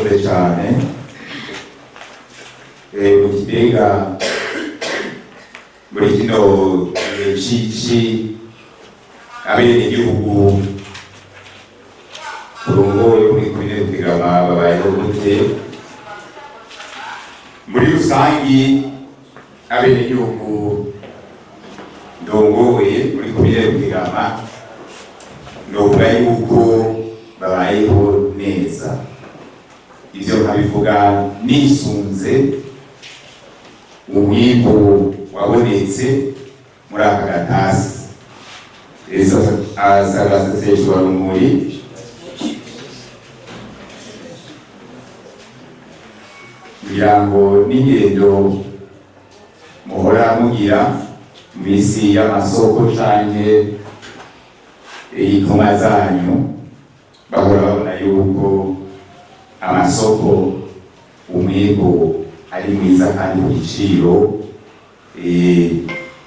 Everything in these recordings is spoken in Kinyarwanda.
murakoze cyane. Mu Gitega muri kino cici abenegihugu turongoye muri komine Rutegama babayeho gute? Muri rusangi abenegihugu ndongoye muri komine Rutegama novuga yuko babayeho neza. Ivyo nkabivuga nisunze umwimbu wabonetse muri aka gatasi azagaseseshwa rumuri kugira ngo n'ingendo muhora mugira mu isi y'amasoko canke inkoma zanyu bahora babona yuko amasoko umwimbu ari mwiza kandi ku giciro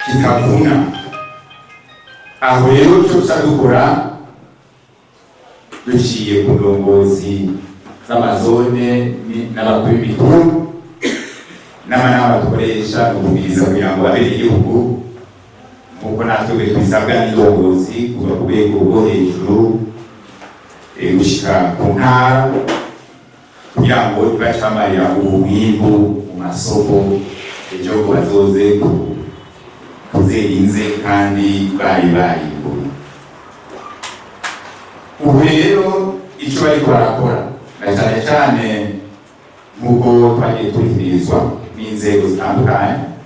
kitavuna. Aho rero tuca dukora duciye ku ndongozi z'amazone n'abakuru b'imitumba n'amanama dukoresha mu kubwiriza kugira ngo abenegihugu nk'uko natwe twisabwa n'indongozi kuva ku rwego rwo hejuru gushika ku ntara kugira ngo tubacamarira umwimbu mu masoko ejo ko bazoze kuzerinze kandi bari barimbuye. Ubu rero ico bariko barakora na cane cane nk'uko twagiye tuhirizwa n'inzego zitandukanye,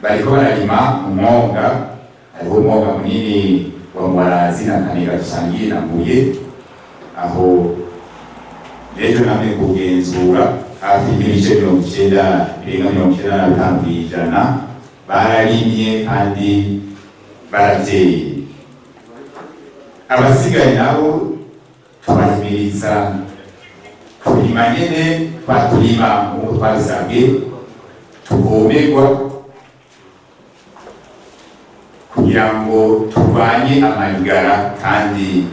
bariko bararima umwonga. Hariho umwonga munini wa Mwarazi na Kanira dusangiye na Mbuye, aho ejo namwe kugenzura hafi y'ibice 95 kw'ijana bararimye kandi barateye. Abasigaye nabo tubahimiriza kurima nyene twaturima nk'uko twabisabwe, tuvomerwa kugira ngo turwanye amagara, kandi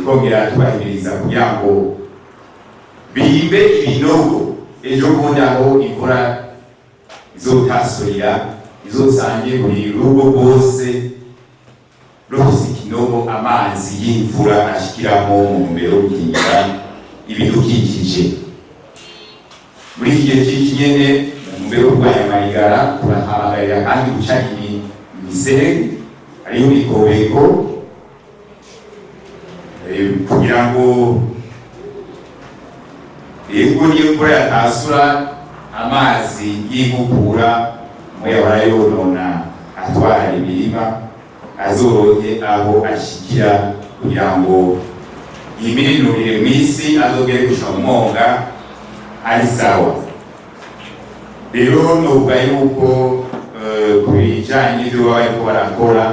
twongera tubahimiriza kugira ngo bimbe ibinogo ejo bundi aho imvura izotasurira izosange buri rugo rwose rufise ikinogo amazi y'imvura ashikiramo mu ntumbero yo gukingira ibidukikije. Muri iki gihe c'iki nyene mu ntumbero yo kurwanya amagara turahamagarira kandi guca imiserege ariyo mikobeko kugira ngo yego niyo mvura yatasura amazi y'inkukura muyahora yonona atwara imirima azorohe aho ashikira kugira ngo yimirinurire mw'isi azogere gushika mu mwonga ari sawa. Rero novuga yuko ku bijanye n'ivyo baba bariko barakora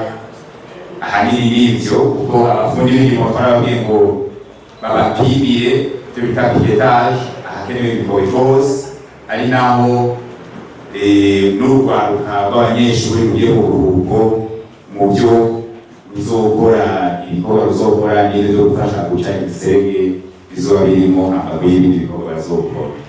ahanini n'ivyo, kuko abafundi b'indimo twarababwiye ngo babapimire ivyo bita piyetage ahakenewe ibikowe hose, ari naho n'urwaruka rw'abanyeshuri rugiye mu buruhuko mu byo ruzokora ibikorwa ruzokora n'ibyo byo gufasha guca imiserege bizoba birimo amabuye y'ibindi bikorwa bazokora.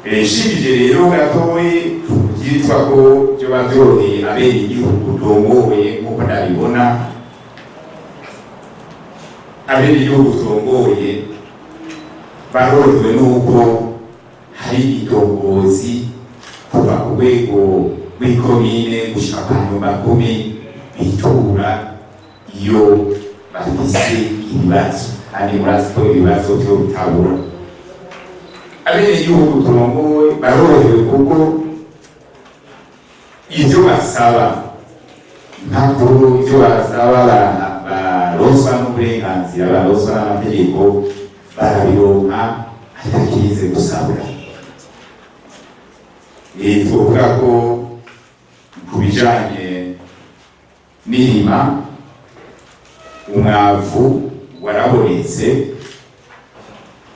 Nshimije rero gatoyi byitwa ko byoba byoroheye abenegihugu turongoye nk'uko ndabibona. Abenegihugu turongoye barorohewe n'uko hari indongozi kuva ku rwego rw'ikomine gushika ku nyuma kumi bitura iyo bafise ibibazo, kandi murazi ko ibibazo vyo bitabura. Abenegihugu turongoye barorohewe kuko ivyo basaba impapuro, ivyo basaba baroswa n'uburenganzira, baroswa n'amategeko barabironka atakize gusabwa. Twovuga ko ku bijanye n'irima umwavu warabonetse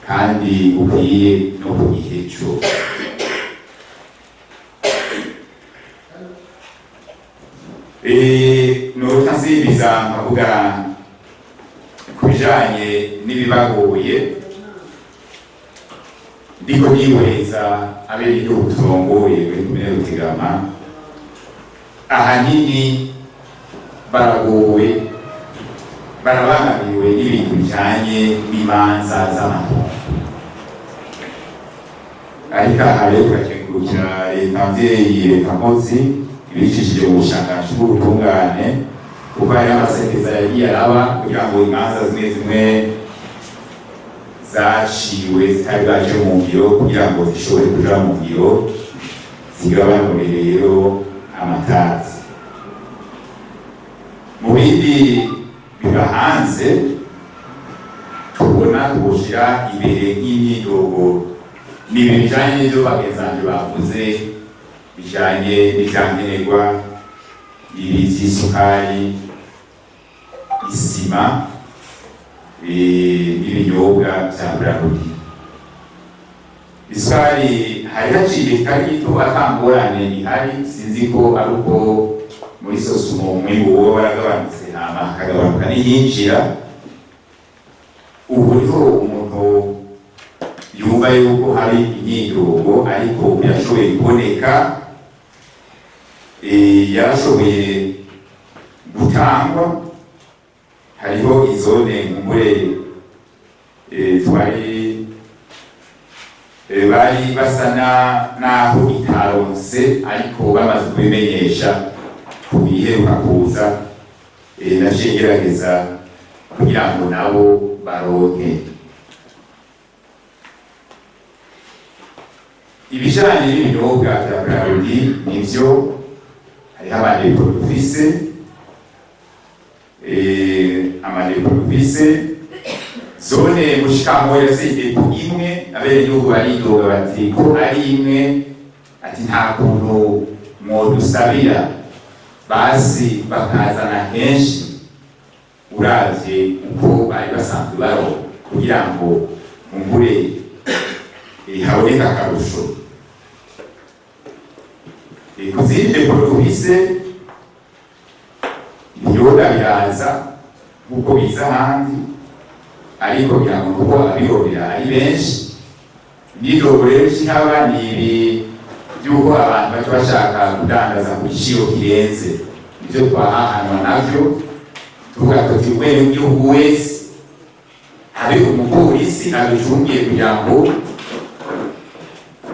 kandi ukwiye no ku gihe cyo. Notasibiza nkavuga ku bijanye n'ibibagoye ndiko nihweza abenegihugu turongoye muri komine Rutegama ahanini baragowe barabangamiwe n'ibintu bijanye n'imanza z'amatongo. Ariko aha rero turakengurukira leta mvyeyi, leta nkozi ibicishije mu bushakashatsi bw'ubutungane kuko hari amasekeza yagiye araba kugira ngo imanza zimwe zimwe zaciwe zitari bwaje mu ngiro kugira ngo zishobore kuja mu ngiro zigabanure rero amatati. Mu bindi biba hanze tubona tugushira imbere nk'imyidogo n'ibintu bijanye n'ivyo bagenzanje bavuze bijanye n'ivyankenerwa ivy'isukari, isima, n'ibinyobwa vya Bralirwa. Isukari hari haciye kitari gito atangorane ihari, sinzi ko ari uko muri sosumo umwimbu wowe waragabanutse hama hakagabanuka n'iyinjira. Ubu niho umuntu yumva yuko hari imyidogo ariko yashoboye kuboneka, yarashoboye gutangwa. Hariho izone nk'umure twari bari basa naho itaronse ariko bamaze kubimenyesha kubiheruka kuza, naciye ngerageza kugira ngo nabo baronke. Ibijanye n'ibinyobwa vya Bralirwa nivyo hariho amadepot dufise, zone mushikamo yose depo imwe abenegihugu baridoga bati ko ari imwe, ati nta kuntu mwodusabira basi bakazana henshi uravye uko bari basanzwe baronka kugira ngo mumbure haboneka akarusho. Kuzindi depo dufise ibinyobwa biraza nk'uko biza ahandi, ariko kugira ngo kuko abirondera ari benshi. Imyidogo rero ikihaba ni ibi by'uko abantu baca bashaka kudandaza ku giciro kirenze ivyo twahahanwa navyo, tuvuga tuti umwenegihugu wese habe umupolisi abicungiye kugira ngo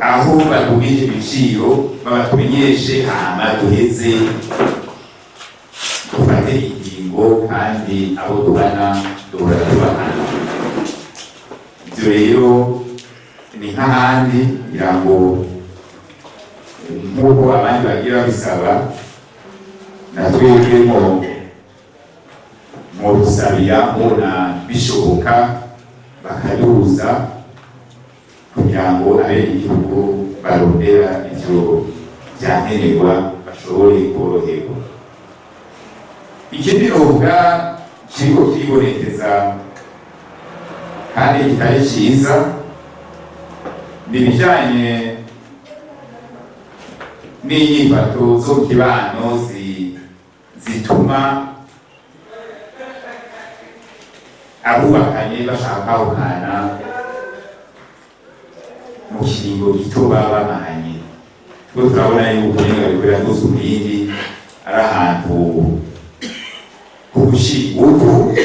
aho badugije ibiciro babatumenyeshe hama duheze dufate ingingo kandi abo duhana duhora tubahana. Ivyo rero ni nk'ahandi kugira ngo nk'uko abandi bagira babisaba natwebwe mu gusabira mbona bishoboka bakaduza kugira ngo abenegihugu barondera ivyo vyankenerwa bashobore koroherwa. Ikindi novuga kiriko kiribonekeza kandi kitari ciza ni ibijanye n'inyifato zo mu kibano zituma abubakanye bashaka kwahukana mu kiringo gito baba bamahanye. Two turabona yuko nyine bikorera rwose ku bindi ari ahantu ho gushira ingufu,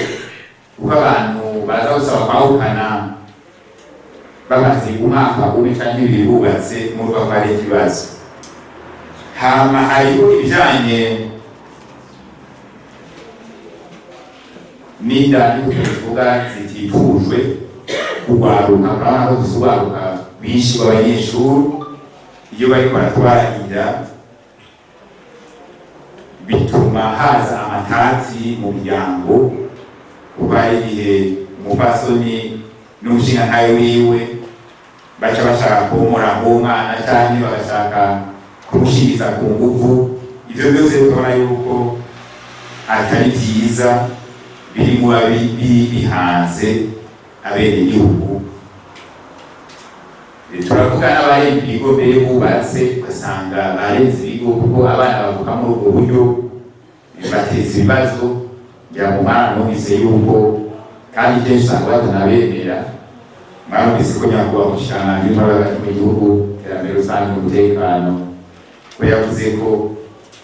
kuko abantu baza gusaba kwahukana bamaze umwaka umwe canke ibiri bubatse murumva ko hari ikibazo. Hama hariho ibijanye n'inda tuvuga zitifujwe kugwaruka, urabona ko tuzugwaruka benshi b'abanyeshuri iyo bariko baratwara inda bituma haza amatati mu miryango, kuko hari igihe umupfasoni n'umushingantahe wiwe baca bashaka komora umwana canke bagashaka kumushiriza ku nguvu. Ivyo byose tubona yuko atari vyiza, birimwo bihanze abenegihugu. Turavuga n'abarenze ibigo mbere bubatse ugasanga barenze ibigo kuko abana bavuka muri ubwo buryo bateza ibibazo. Ngira ngo mwana numvise yuko kandi kenshi usanga batanabemera. Mwumvise ko nyakubahwa umushikiranganji w'intwaro mu gihugu iterambere rusange n'umutekano ko yavuze ko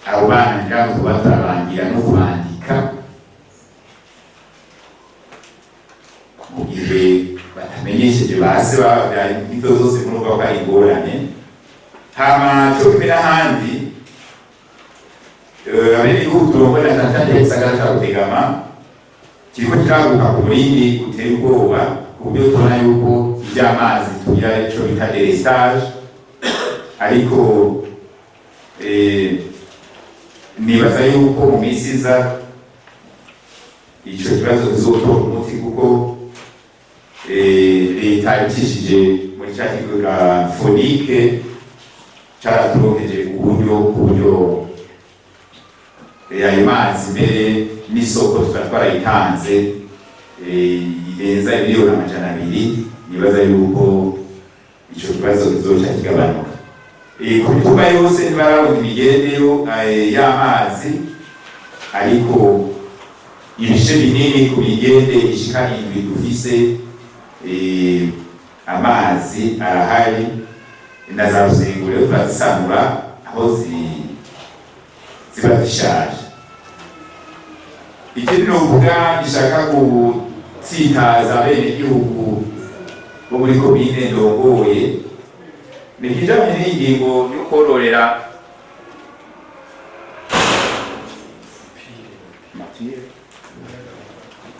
abo bana ngira ngo batarangira no kwandika mu gihe batamenyesheje base babyaye imito zose kunuka ko ari ingorane. Hama cyo kumera ahandi abenegihugu turongoye na Tanzania gisagara ca Rutegama kiriko kiraguka ku murindi uteye ubwoba ku buryo tubona yuko ivy'amazi tugira ico bita délestage, ariko nibaza yuko mu misi iza ico kibazo kizotora umuti kuko leta yacishije muri ca kigo fonike caraturokeje ku buryo ayo mazi mbere n'isoko tukaba twarayitanze irenza miliyoni 200. Nibaza yuko ico kibazo kizoca kigabanuka. Ku mitumba yose ntibararonka imigendeyo y'amazi, ariko ibice binini ku migende ishika 7 dufise amazi arahari, na za rusengero turazisanura aho ziba zishaje. Ikindi novuga gishaka gutsitaza abenegihugu bo muri komine ndongoye ni kijanye n'ingingo yo kororera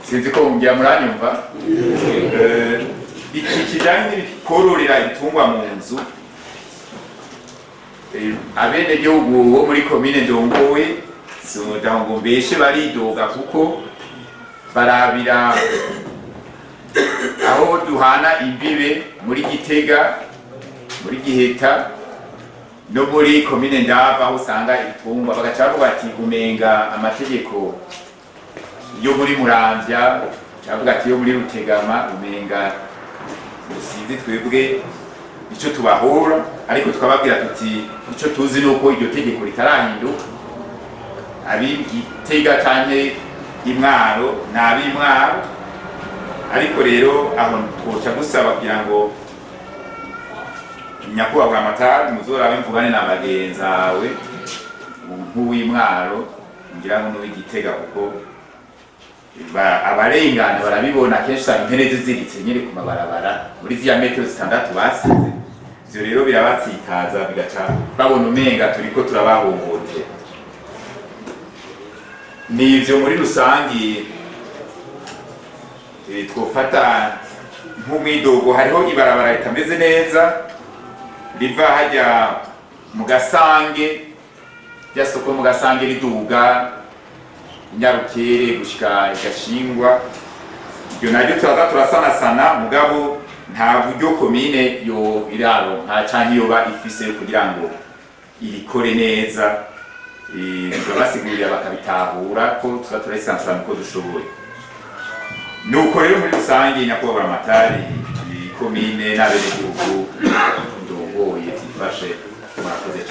sinzi ko ngira muranyumva. Iki kijanye kororera ibitungwa mu nzu, abenegihugu bo muri komine ndongoye ngo mbeshe baridoga kuko barabira aho duhana imbibe muri Gitega, muri Giheta no muri komine Ndava, aho usanga ibitungwa bagaca bavuga ati umenga amategeko yo muri Muramvya, cavuga ati yo muri Rutegama umenga usinzi twebwe ico tubahora, ariko twababwira tuti ico tuzi nuko iryo tegeko ritarahinduka. Abi Gitega canke Imwaro nabi Imwaro, ariko rero aho twoca gusaba kugira ngo nyakubahwa amatari muzorabe mvugane na bagenzi bawe nk'uw'Imwaro ngira ngo n'uw'Igitega, kuko abarengane barabibona kenshi usanga impene ziziritse nyiri ku mabarabara muri zya metero 6 basize. Ivyo rero birabatsitaza bigaca babona umenga turiko turabahohotera. Nivyo muri rusangi twofata nk'umwidogo. Hariho ibarabara ritameze neza riva hajya mu Gasange, rya soko mu Gasange riduga Nyarukere gushika Igashingwa. Ibyo naryo turaza turasanasana, mugabo nta buryo komine yo iraro nta canke yoba ifise kugira ngo irikore neza. Turabasigurira bakabitahura ko tuza turayisansana uko dushoboye. Nuko rero muri rusange nyakubahwa amatari komine n'abenegihugu ndongoye tifashe murakoze.